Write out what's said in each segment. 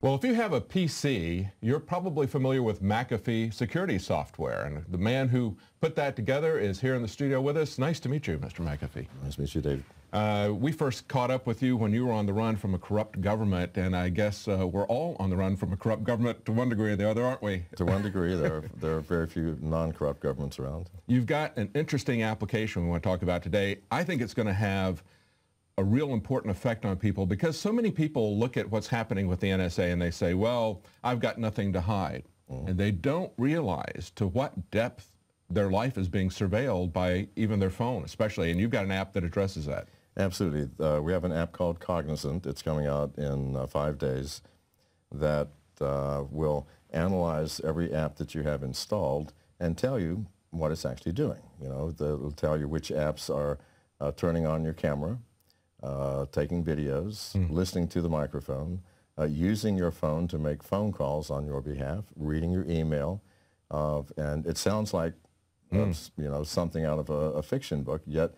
Well, if you have a PC, you're probably familiar with McAfee security software. And the man who put that together is here in the studio with us. Nice to meet you, Mr. McAfee. Nice to meet you, David. We first caught up with you when you were on the run from a corrupt government, and I guess we're all on the run from a corrupt government to one degree or the other, aren't we? To one degree. There are very few non-corrupt governments around. You've got an interesting application we want to talk about today. I think it's going to have a real important effect on people because so many people look at what's happening with the NSA and they say, well, I've got nothing to hide. And they don't realize to what depth their life is being surveilled by even their phone, especially. And you've got an app that addresses that. Absolutely. We have an app called Cognizant. It's coming out in 5 days that will analyze every app that you have installed and tell you what it's actually doing. You know, it'll tell you which apps are turning on your camera, taking videos, listening to the microphone, using your phone to make phone calls on your behalf, reading your email, and it sounds like you know, something out of a fiction book, yet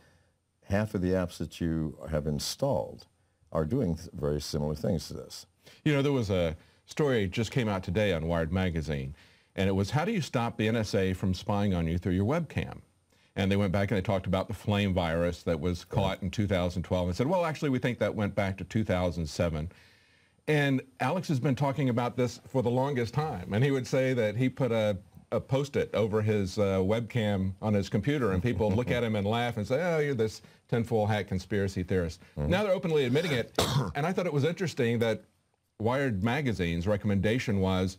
half of the apps that you have installed are doing very similar things to this. You know, there was a story that just came out today on Wired magazine, and it was, how do you stop the NSA from spying on you through your webcam? And they went back and they talked about the flame virus that was caught in 2012 and said, well, actually, we think that went back to 2007. And Alex has been talking about this for the longest time. And he would say that he put a Post-it over his webcam on his computer, and people look at him and laugh and say, oh, you're this tinfoil hat conspiracy theorist. Now they're openly admitting it. And I thought it was interesting that Wired magazine's recommendation was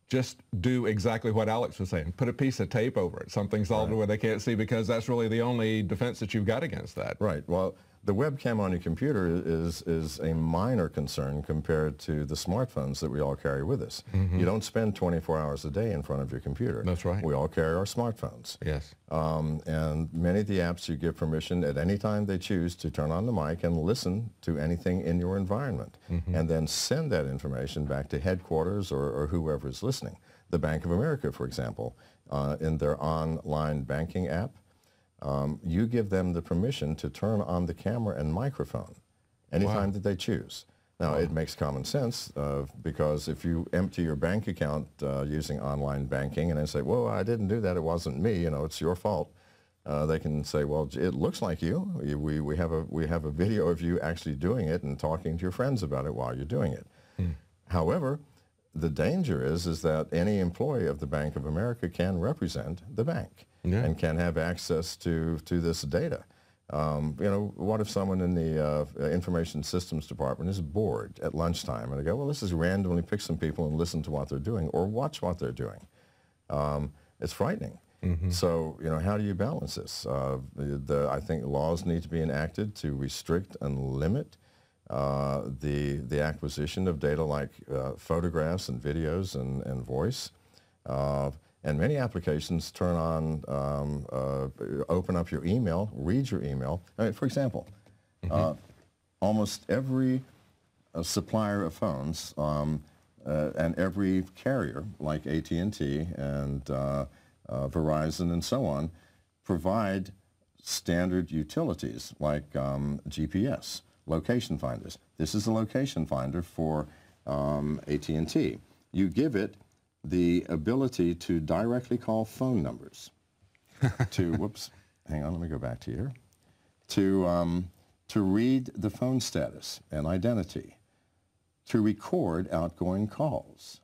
just do exactly what Alex was saying. Put a piece of tape over it, something solid where they can't see, because that's really the only defense that you've got against that. Right. Well, the webcam on your computer is a minor concern compared to the smartphones that we all carry with us. You don't spend 24 hours a day in front of your computer. That's right. We all carry our smartphones. Yes. And many of the apps, you give permission at any time they choose to turn on the mic and listen to anything in your environment, and then send that information back to headquarters or whoever is listening. The Bank of America, for example, in their online banking app, you give them the permission to turn on the camera and microphone anytime that they choose. Now, it makes common sense because if you empty your bank account using online banking and then say, well, I didn't do that, it wasn't me, you know, it's your fault, they can say, well, it looks like you. We have a video of you actually doing it and talking to your friends about it while you're doing it. However, the danger is that any employee of the Bank of America can represent the bank and can have access to this data. You know, what if someone in the information systems department is bored at lunchtime and they go, well, let's just randomly pick some people and listen to what they're doing or watch what they're doing. It's frightening. So, you know, how do you balance this? I think laws need to be enacted to restrict and limit the acquisition of data like photographs and videos and voice. And many applications turn on, open up your email, read your email. I mean, for example, almost every supplier of phones and every carrier like AT&T and Verizon and so on provide standard utilities like GPS, location finders. This is a location finder for AT&T. You give it the ability to directly call phone numbers, to, whoops, hang on, let me go back to here, to read the phone status and identity, to record outgoing calls,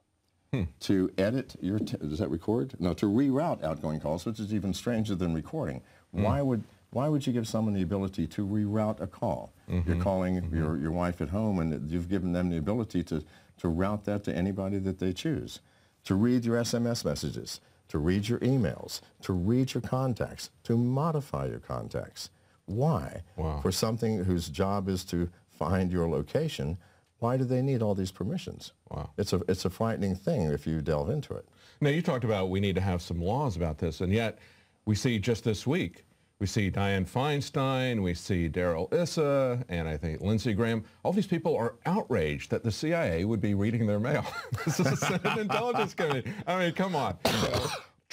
to edit your, does that record? No, to reroute outgoing calls, which is even stranger than recording. Why would you give someone the ability to reroute a call? You're calling your wife at home and you've given them the ability to route that to anybody that they choose. To read your SMS messages, to read your emails, to read your contacts, to modify your contacts. Why? For something whose job is to find your location, why do they need all these permissions? It's a frightening thing if you delve into it. Now, you talked about we need to have some laws about this, and yet we see just this week, we see Dianne Feinstein, we see Darrell Issa, and I think Lindsey Graham. All these people are outraged that the CIA would be reading their mail. This is a Senate Intelligence Committee. I mean, come on.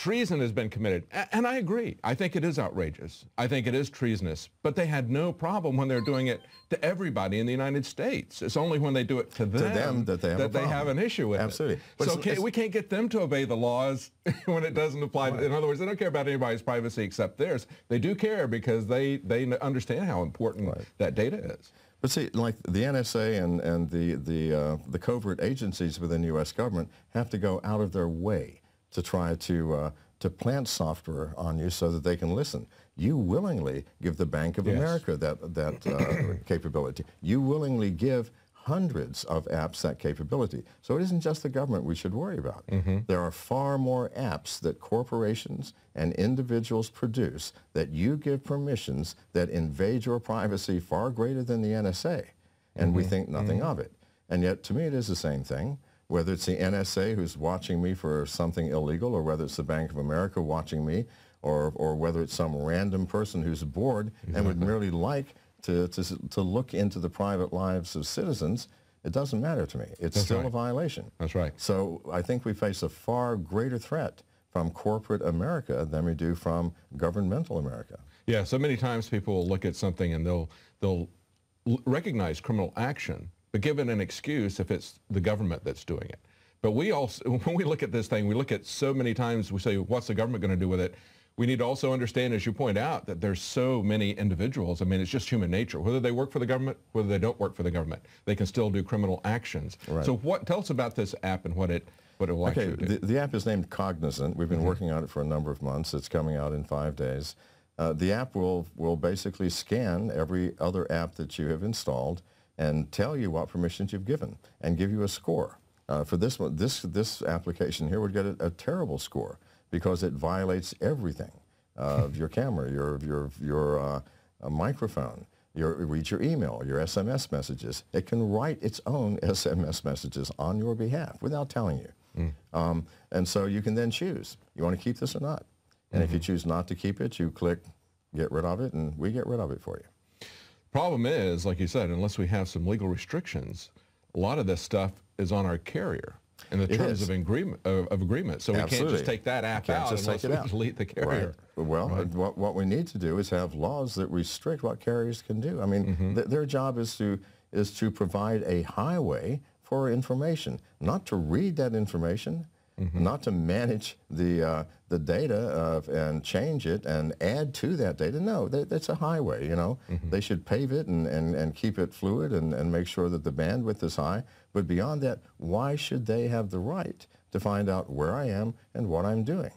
treason has been committed. And I agree. I think it is outrageous. I think it is treasonous. But they had no problem when they're doing it to everybody in the United States. It's only when they do it to them that they have an issue with Absolutely. it. Absolutely. So we can't get them to obey the laws when it doesn't apply. Right. In other words, they don't care about anybody's privacy except theirs. They do care because they understand how important that data is. But see, like the NSA and the covert agencies within the U.S. government have to go out of their way to try to plant software on you so that they can listen. You willingly give the Bank of America that capability. You willingly give hundreds of apps that capability. So it isn't just the government we should worry about. There are far more apps that corporations and individuals produce that you give permissions that invade your privacy far greater than the NSA. And we think nothing of it. And yet, to me, it is the same thing. Whether it's the NSA who's watching me for something illegal, or whether it's the Bank of America watching me, or whether it's some random person who's bored and would merely like to look into the private lives of citizens, it doesn't matter to me. It's still a violation. That's right. So I think we face a far greater threat from corporate America than we do from governmental America. Yeah, so many times people will look at something and they'll recognize criminal action, but give it an excuse if it's the government that's doing it. But we also, when we look at this thing, we look at so many times, we say, what's the government going to do with it? We need to also understand, as you point out, that there's so many individuals. I mean, it's just human nature. Whether they work for the government, whether they don't work for the government, they can still do criminal actions. Right. So tell us about this app and what it will actually do. The app is named Cognizant. We've been working on it for a number of months. It's coming out in 5 days. The app will basically scan every other app that you have installed and tell you what permissions you've given and give you a score. For this one, this application here would get a terrible score because it violates everything. Your camera, your microphone, it reads your email, your SMS messages. It can write its own SMS messages on your behalf without telling you. And so you can then choose, you want to keep this or not. And if you choose not to keep it, you click get rid of it, and we get rid of it for you. Problem is, like you said, unless we have some legal restrictions, a lot of this stuff is on our carrier in the terms of agreement. So we can't just take that app out unless we delete the carrier. Right. Well, what we need to do is have laws that restrict what carriers can do. I mean, their job is to provide a highway for information, not to read that information, not to manage the data and change it and add to that data. No, that's a highway, you know. They should pave it and keep it fluid and make sure that the bandwidth is high. But beyond that, why should they have the right to find out where I am and what I'm doing?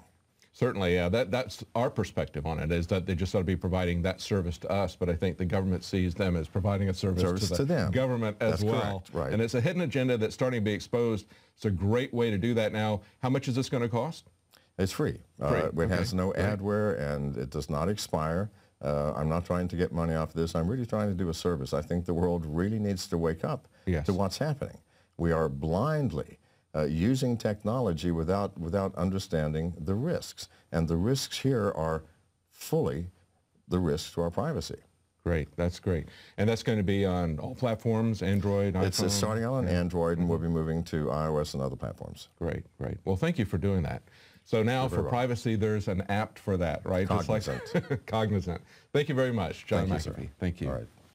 Certainly, yeah. That's our perspective on it, is that they just ought to be providing that service to us, but I think the government sees them as providing a service to the government as well. Correct, right. And it's a hidden agenda that's starting to be exposed. It's a great way to do that now. How much is this going to cost? It's free. It has no adware, and it does not expire. I'm not trying to get money off of this. I'm really trying to do a service. I think the world really needs to wake up to what's happening. We are blindly using technology without understanding the risks. And the risks here are fully the risks to our privacy. Great. That's great. And that's going to be on all platforms, Android, iPhone? It's starting out on Android, and we'll be moving to iOS and other platforms. Great, great. Well, thank you for doing that. So now for privacy, there's an app for that, right? Cognizant. Just like Cognizant. Thank you very much, John McAfee. Thank you. All right.